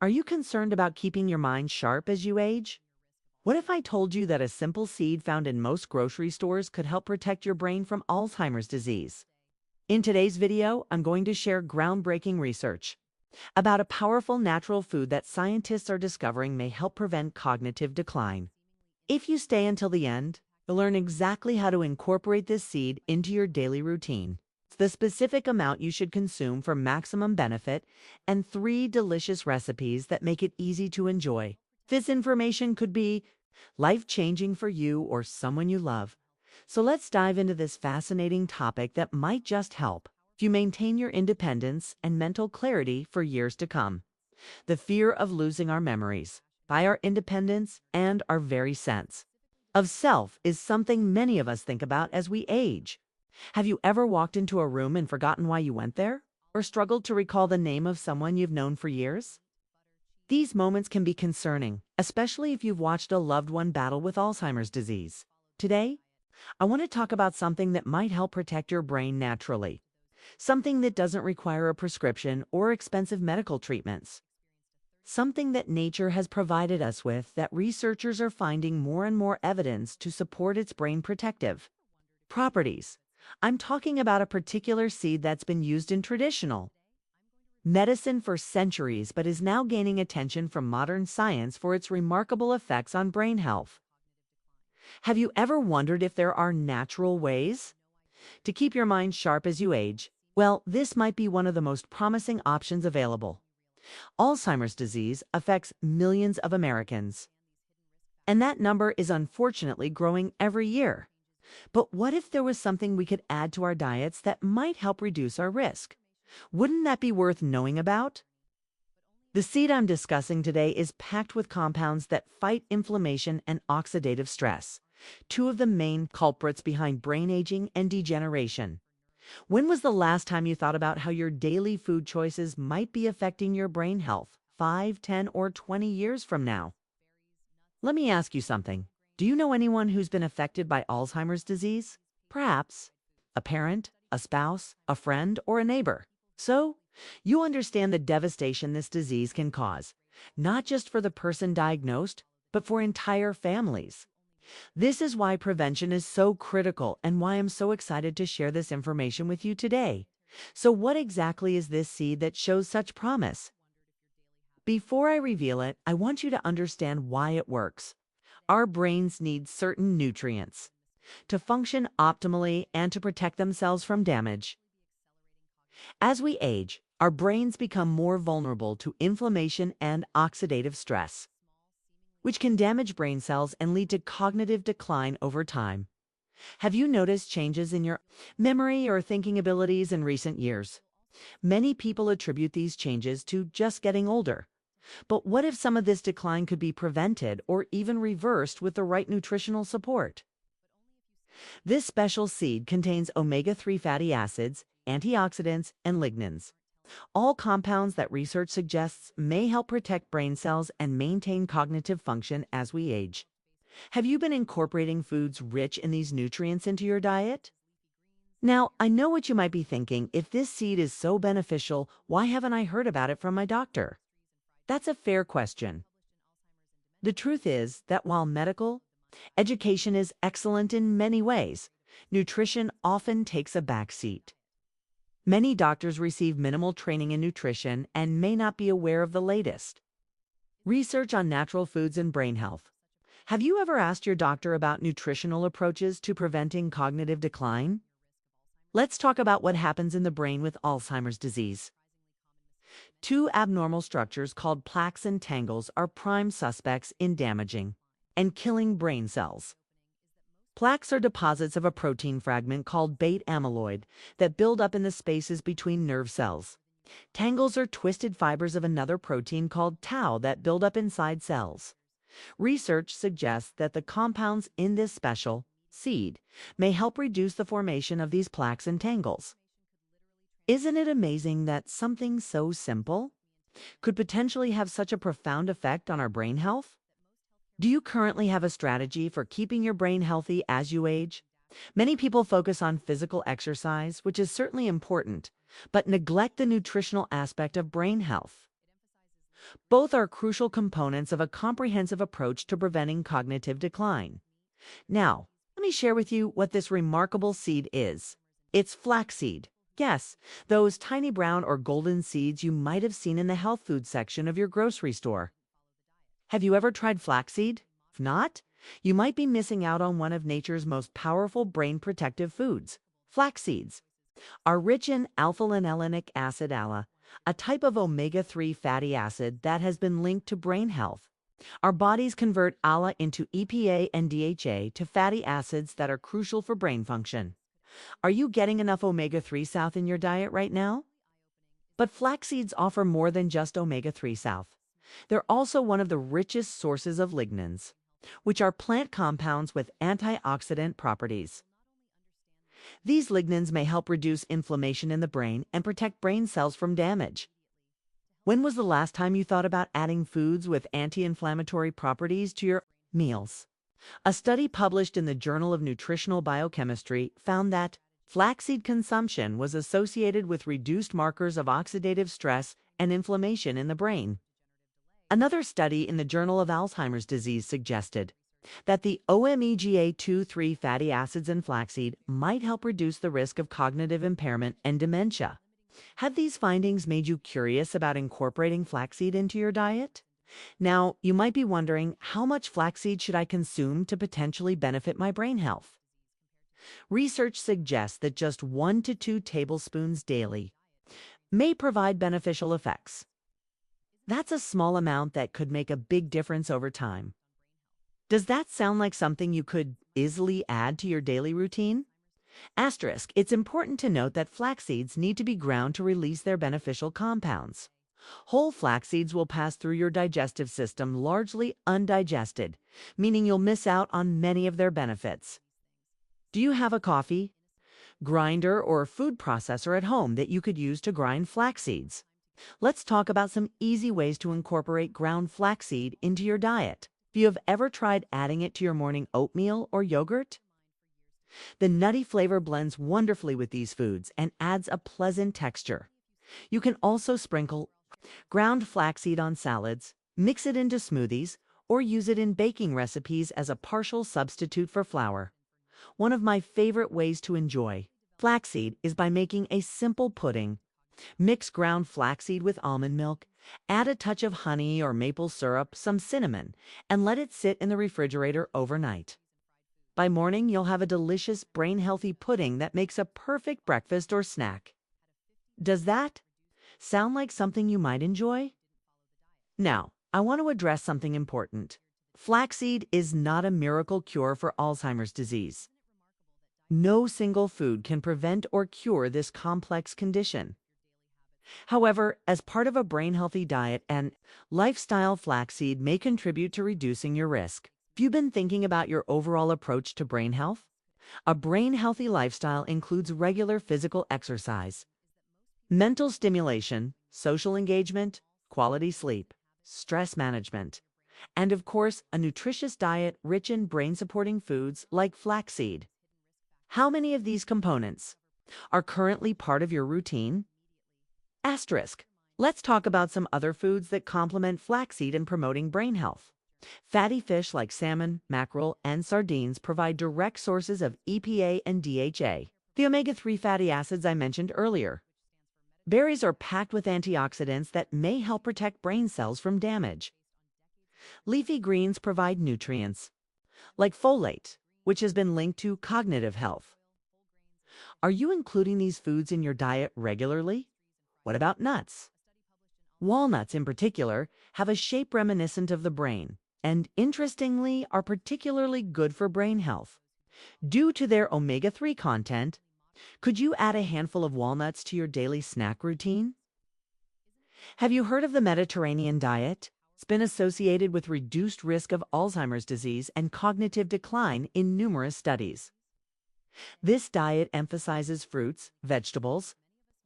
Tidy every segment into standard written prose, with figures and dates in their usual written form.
Are you concerned about keeping your mind sharp as you age? What if I told you that a simple seed found in most grocery stores could help protect your brain from Alzheimer's disease? In today's video, I'm going to share groundbreaking research about a powerful natural food that scientists are discovering may help prevent cognitive decline. If you stay until the end, you'll learn exactly how to incorporate this seed into your daily routine, the specific amount you should consume for maximum benefit, and 3 delicious recipes that make it easy to enjoy. This information could be life-changing for you or someone you love. So let's dive into this fascinating topic that might just help you maintain your independence and mental clarity for years to come. The fear of losing our memories, by our independence and our very sense of self is something many of us think about as we age. Have you ever walked into a room and forgotten why you went there? Or struggled to recall the name of someone you've known for years? These moments can be concerning, especially if you've watched a loved one battle with Alzheimer's disease. Today, I want to talk about something that might help protect your brain naturally. Something that doesn't require a prescription or expensive medical treatments. Something that nature has provided us with that researchers are finding more and more evidence to support its brain protective properties. I'm talking about a particular seed that's been used in traditional medicine for centuries but is now gaining attention from modern science for its remarkable effects on brain health. Have you ever wondered if there are natural ways to keep your mind sharp as you age? Well, this might be one of the most promising options available. Alzheimer's disease affects millions of Americans, and that number is unfortunately growing every year. But what if there was something we could add to our diets that might help reduce our risk? Wouldn't that be worth knowing about? The seed I'm discussing today is packed with compounds that fight inflammation and oxidative stress, 2 of the main culprits behind brain aging and degeneration. When was the last time you thought about how your daily food choices might be affecting your brain health 5, 10, or 20 years from now? Let me ask you something. Do you know anyone who's been affected by Alzheimer's disease? Perhaps a parent, a spouse, a friend, or a neighbor. So, you understand the devastation this disease can cause, not just for the person diagnosed, but for entire families. This is why prevention is so critical and why I'm so excited to share this information with you today. So what exactly is this seed that shows such promise? Before I reveal it, I want you to understand why it works. Our brains need certain nutrients to function optimally and to protect themselves from damage. As we age, our brains become more vulnerable to inflammation and oxidative stress, which can damage brain cells and lead to cognitive decline over time. Have you noticed changes in your memory or thinking abilities in recent years? Many people attribute these changes to just getting older. But what if some of this decline could be prevented or even reversed with the right nutritional support? This special seed contains omega-3 fatty acids, antioxidants, and lignans, all compounds that research suggests may help protect brain cells and maintain cognitive function as we age. Have you been incorporating foods rich in these nutrients into your diet? Now, I know what you might be thinking. If this seed is so beneficial, why haven't I heard about it from my doctor? That's a fair question. The truth is that while medical education is excellent in many ways, nutrition often takes a back seat. Many doctors receive minimal training in nutrition and may not be aware of the latest research on natural foods and brain health. Have you ever asked your doctor about nutritional approaches to preventing cognitive decline? Let's talk about what happens in the brain with Alzheimer's disease. 2 abnormal structures called plaques and tangles are prime suspects in damaging and killing brain cells. Plaques are deposits of a protein fragment called beta amyloid that build up in the spaces between nerve cells. Tangles are twisted fibers of another protein called tau that build up inside cells. Research suggests that the compounds in this special seed may help reduce the formation of these plaques and tangles. Isn't it amazing that something so simple could potentially have such a profound effect on our brain health? Do you currently have a strategy for keeping your brain healthy as you age? Many people focus on physical exercise, which is certainly important, but neglect the nutritional aspect of brain health. Both are crucial components of a comprehensive approach to preventing cognitive decline. Now, let me share with you what this remarkable seed is. It's flaxseed. Yes, those tiny brown or golden seeds you might have seen in the health food section of your grocery store. Have you ever tried flaxseed? If not, you might be missing out on one of nature's most powerful brain protective foods. Flax seeds are rich in alpha-linolenic acid ALA, a type of omega-3 fatty acid that has been linked to brain health. Our bodies convert ALA into EPA and DHA to fatty acids that are crucial for brain function. Are you getting enough omega-3 south in your diet right now? But flax seeds offer more than just omega-3 south. They're also one of the richest sources of lignans, which are plant compounds with antioxidant properties. These lignans may help reduce inflammation in the brain and protect brain cells from damage. When was the last time you thought about adding foods with anti-inflammatory properties to your meals? A study published in the Journal of Nutritional Biochemistry found that flaxseed consumption was associated with reduced markers of oxidative stress and inflammation in the brain. Another study in the Journal of Alzheimer's Disease suggested that the omega-2,3 fatty acids in flaxseed might help reduce the risk of cognitive impairment and dementia. Have these findings made you curious about incorporating flaxseed into your diet? Now, you might be wondering, how much flaxseed should I consume to potentially benefit my brain health? Research suggests that just 1 to 2 tablespoons daily may provide beneficial effects. That's a small amount that could make a big difference over time. Does that sound like something you could easily add to your daily routine? Asterisk, it's important to note that flax seeds need to be ground to release their beneficial compounds. Whole flax seeds will pass through your digestive system largely undigested, meaning you'll miss out on many of their benefits. Do you have a coffee grinder or food processor at home that you could use to grind flax seeds? Let's talk about some easy ways to incorporate ground flaxseed into your diet. If you have ever tried adding it to your morning oatmeal or yogurt, the nutty flavor blends wonderfully with these foods and adds a pleasant texture. You can also sprinkle ground flaxseed on salads, mix it into smoothies, or use it in baking recipes as a partial substitute for flour. One of my favorite ways to enjoy flaxseed is by making a simple pudding. Mix ground flaxseed with almond milk, add a touch of honey or maple syrup, some cinnamon, and let it sit in the refrigerator overnight. By morning, you'll have a delicious, brain-healthy pudding that makes a perfect breakfast or snack. Does that sound like something you might enjoy? Now, I want to address something important. Flaxseed is not a miracle cure for Alzheimer's disease. No single food can prevent or cure this complex condition. However, as part of a brain-healthy diet and lifestyle, flaxseed may contribute to reducing your risk. Have you been thinking about your overall approach to brain health? A brain-healthy lifestyle includes regular physical exercise, mental stimulation, social engagement, quality sleep, stress management, and of course, a nutritious diet rich in brain-supporting foods like flaxseed. How many of these components are currently part of your routine? Asterisk. Let's talk about some other foods that complement flaxseed in promoting brain health. Fatty fish like salmon, mackerel, and sardines provide direct sources of EPA and DHA, the omega-3 fatty acids I mentioned earlier. Berries are packed with antioxidants that may help protect brain cells from damage. Leafy greens provide nutrients, like folate, which has been linked to cognitive health. Are you including these foods in your diet regularly? What about nuts? Walnuts, in particular, have a shape reminiscent of the brain, and interestingly, are particularly good for brain health. Due to their omega-3 content, could you add a handful of walnuts to your daily snack routine? Have you heard of the Mediterranean diet? It's been associated with reduced risk of Alzheimer's disease and cognitive decline in numerous studies. This diet emphasizes fruits, vegetables,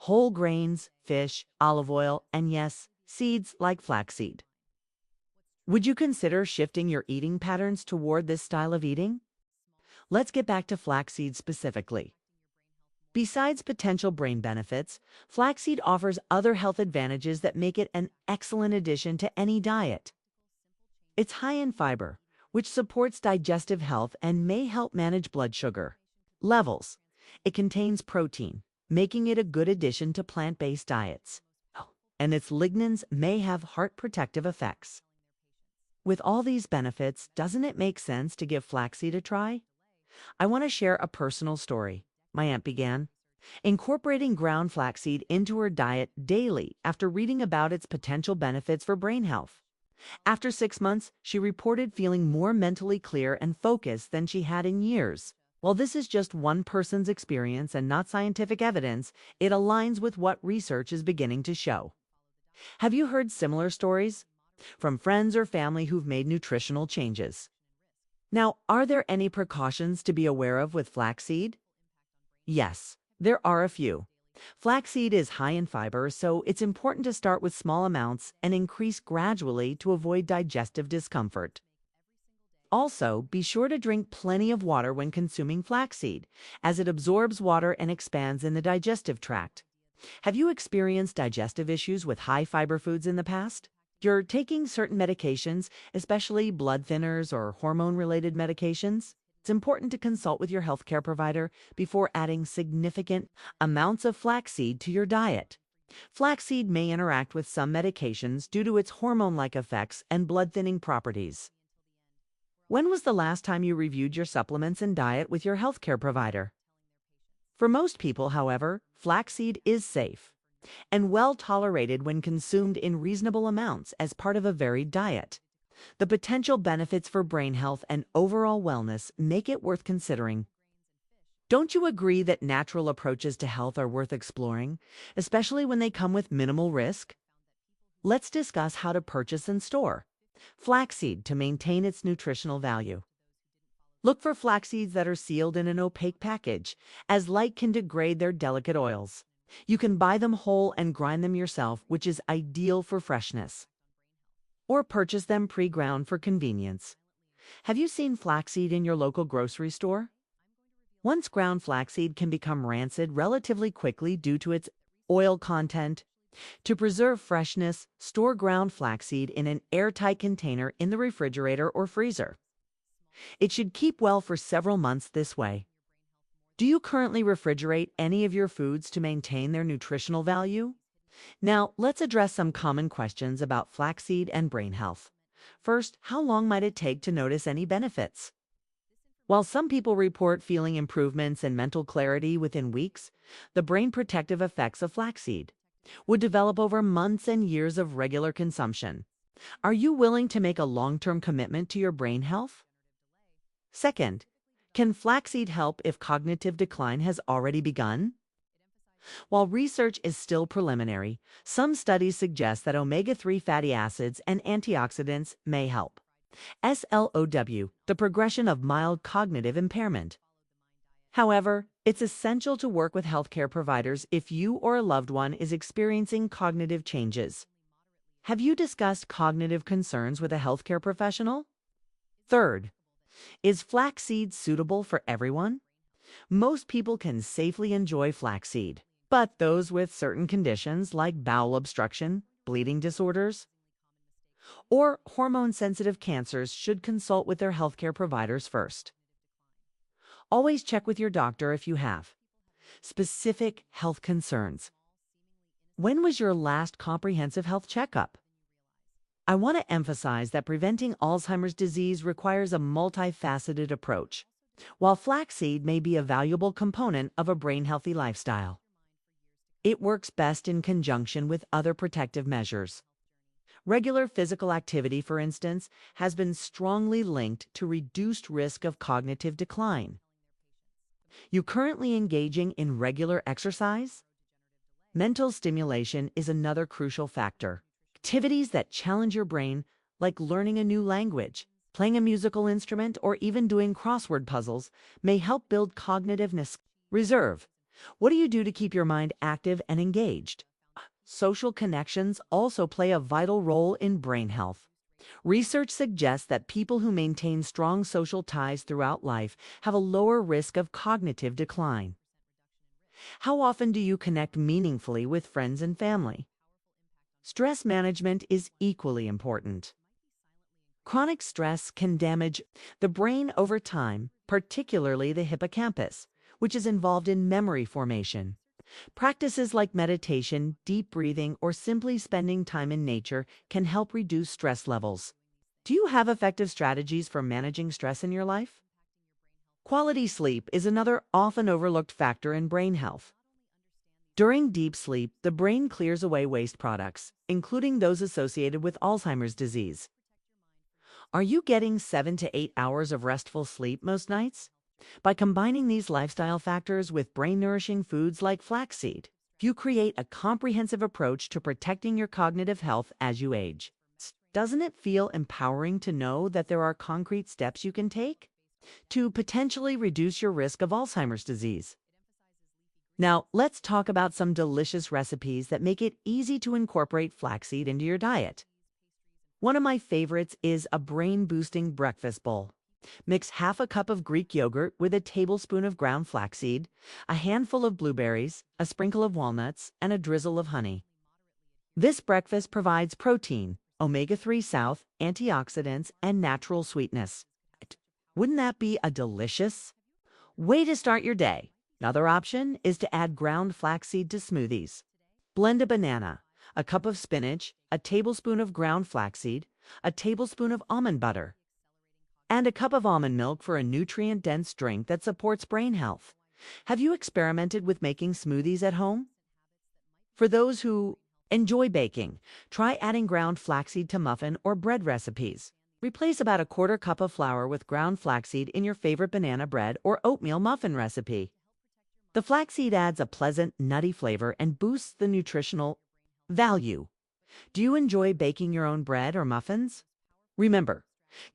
whole grains, fish, olive oil, and yes, seeds like flaxseed. Would you consider shifting your eating patterns toward this style of eating? Let's get back to flaxseed specifically. Besides potential brain benefits, flaxseed offers other health advantages that make it an excellent addition to any diet. It's high in fiber, which supports digestive health and may help manage blood sugar levels. It contains protein, making it a good addition to plant-based diets. Oh, and its lignans may have heart protective effects. With all these benefits, doesn't it make sense to give flaxseed a try? I want to share a personal story. My aunt began incorporating ground flaxseed into her diet daily after reading about its potential benefits for brain health. After 6 months, she reported feeling more mentally clear and focused than she had in years. While this is just one person's experience and not scientific evidence, it aligns with what research is beginning to show. Have you heard similar stories from friends or family who've made nutritional changes? Now, are there any precautions to be aware of with flaxseed? Yes, there are a few. Flaxseed is high in fiber, so it's important to start with small amounts and increase gradually to avoid digestive discomfort. Also, be sure to drink plenty of water when consuming flaxseed, as it absorbs water and expands in the digestive tract. Have you experienced digestive issues with high fiber foods in the past? You're taking certain medications, especially blood thinners or hormone-related medications? It's important to consult with your healthcare provider before adding significant amounts of flaxseed to your diet. Flaxseed may interact with some medications due to its hormone-like effects and blood-thinning properties. When was the last time you reviewed your supplements and diet with your healthcare provider? For most people, however, flaxseed is safe and well tolerated when consumed in reasonable amounts as part of a varied diet. The potential benefits for brain health and overall wellness make it worth considering. Don't you agree that natural approaches to health are worth exploring, especially when they come with minimal risk? Let's discuss how to purchase and store flaxseed to maintain its nutritional value. Look for flax seeds that are sealed in an opaque package, as light can degrade their delicate oils. You can buy them whole and grind them yourself, which is ideal for freshness. Or purchase them pre-ground for convenience. Have you seen flaxseed in your local grocery store? Once ground flaxseed can become rancid relatively quickly due to its oil content. To preserve freshness, store ground flaxseed in an airtight container in the refrigerator or freezer. It should keep well for several months this way. Do you currently refrigerate any of your foods to maintain their nutritional value? Now, let's address some common questions about flaxseed and brain health. First, how long might it take to notice any benefits? While some people report feeling improvements and mental clarity within weeks, the brain protective effects of flaxseed would develop over months and years of regular consumption. Are you willing to make a long-term commitment to your brain health? Second, can flaxseed help if cognitive decline has already begun? While research is still preliminary, some studies suggest that omega-3 fatty acids and antioxidants may help. SLOW, the progression of mild cognitive impairment. However, it's essential to work with healthcare providers if you or a loved one is experiencing cognitive changes. Have you discussed cognitive concerns with a healthcare professional? Third, is flaxseed suitable for everyone? Most people can safely enjoy flaxseed, but those with certain conditions like bowel obstruction, bleeding disorders, or hormone-sensitive cancers should consult with their healthcare providers first. Always check with your doctor if you have specific health concerns. When was your last comprehensive health checkup? I want to emphasize that preventing Alzheimer's disease requires a multifaceted approach. While flaxseed may be a valuable component of a brain-healthy lifestyle, it works best in conjunction with other protective measures. Regular physical activity, for instance, has been strongly linked to reduced risk of cognitive decline. You currently engaging in regular exercise? Mental stimulation is another crucial factor. Activities that challenge your brain, like learning a new language, playing a musical instrument, or even doing crossword puzzles, may help build cognitiveness reserve. What do you do to keep your mind active and engaged? Social connections also play a vital role in brain health. Research suggests that people who maintain strong social ties throughout life have a lower risk of cognitive decline. How often do you connect meaningfully with friends and family? Stress management is equally important. Chronic stress can damage the brain over time, particularly the hippocampus, which is involved in memory formation. Practices like meditation, deep breathing, or simply spending time in nature can help reduce stress levels. Do you have effective strategies for managing stress in your life? Quality sleep is another often overlooked factor in brain health. During deep sleep, the brain clears away waste products, including those associated with Alzheimer's disease. Are you getting 7 to 8 hours of restful sleep most nights? By combining these lifestyle factors with brain-nourishing foods like flaxseed, you create a comprehensive approach to protecting your cognitive health as you age. Doesn't it feel empowering to know that there are concrete steps you can take to potentially reduce your risk of Alzheimer's disease? Now, let's talk about some delicious recipes that make it easy to incorporate flaxseed into your diet. One of my favorites is a brain-boosting breakfast bowl. Mix half a cup of Greek yogurt with a tablespoon of ground flaxseed, a handful of blueberries, a sprinkle of walnuts, and a drizzle of honey. This breakfast provides protein, omega-3 south, antioxidants, and natural sweetness. Wouldn't that be a delicious way to start your day? Another option is to add ground flaxseed to smoothies. Blend a banana, a cup of spinach, a tablespoon of ground flaxseed, a tablespoon of almond butter, and a cup of almond milk for a nutrient-dense drink that supports brain health. Have you experimented with making smoothies at home? For those who enjoy baking, try adding ground flaxseed to muffin or bread recipes. Replace about a quarter cup of flour with ground flaxseed in your favorite banana bread or oatmeal muffin recipe. The flaxseed adds a pleasant, nutty flavor and boosts the nutritional value. Do you enjoy baking your own bread or muffins? Remember,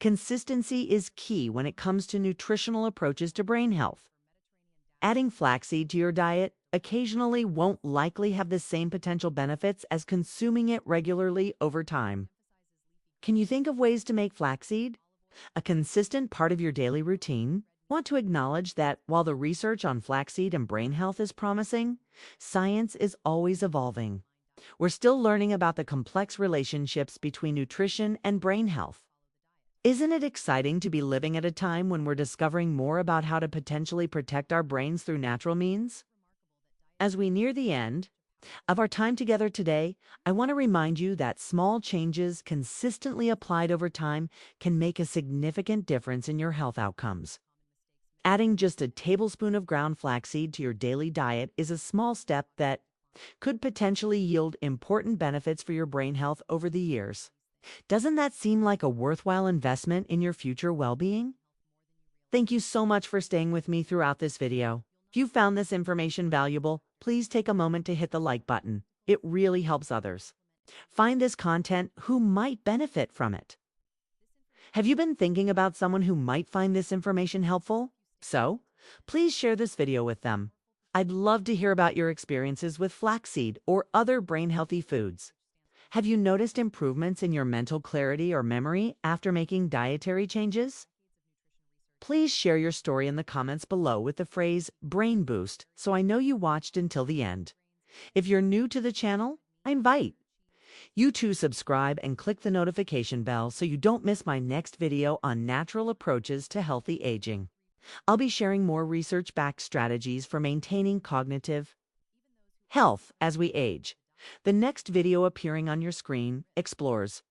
consistency is key when it comes to nutritional approaches to brain health. Adding flaxseed to your diet occasionally won't likely have the same potential benefits as consuming it regularly over time. Can you think of ways to make flaxseed a consistent part of your daily routine? Want to acknowledge that while the research on flaxseed and brain health is promising, science is always evolving. We're still learning about the complex relationships between nutrition and brain health. Isn't it exciting to be living at a time when we're discovering more about how to potentially protect our brains through natural means? As we near the end of our time together today, I want to remind you that small changes consistently applied over time can make a significant difference in your health outcomes. Adding just a tablespoon of ground flaxseed to your daily diet is a small step that could potentially yield important benefits for your brain health over the years. Doesn't that seem like a worthwhile investment in your future well-being? Thank you so much for staying with me throughout this video. If you found this information valuable, please take a moment to hit the like button. It really helps others find this content who might benefit from it. Have you been thinking about someone who might find this information helpful? So, please share this video with them. I'd love to hear about your experiences with flaxseed or other brain-healthy foods. Have you noticed improvements in your mental clarity or memory after making dietary changes? Please share your story in the comments below with the phrase "brain boost" so I know you watched until the end. If you're new to the channel, I invite you to subscribe and click the notification bell so you don't miss my next video on natural approaches to healthy aging. I'll be sharing more research-backed strategies for maintaining cognitive health as we age. The next video appearing on your screen explores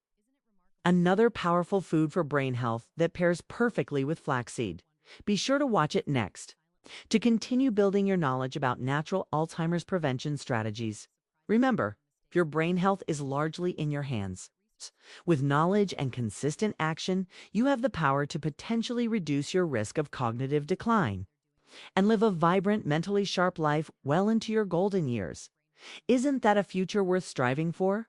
another powerful food for brain health that pairs perfectly with flaxseed. Be sure to watch it next. To continue building your knowledge about natural Alzheimer's prevention strategies, remember, your brain health is largely in your hands. With knowledge and consistent action, you have the power to potentially reduce your risk of cognitive decline and live a vibrant, mentally sharp life well into your golden years. Isn't that a future worth striving for?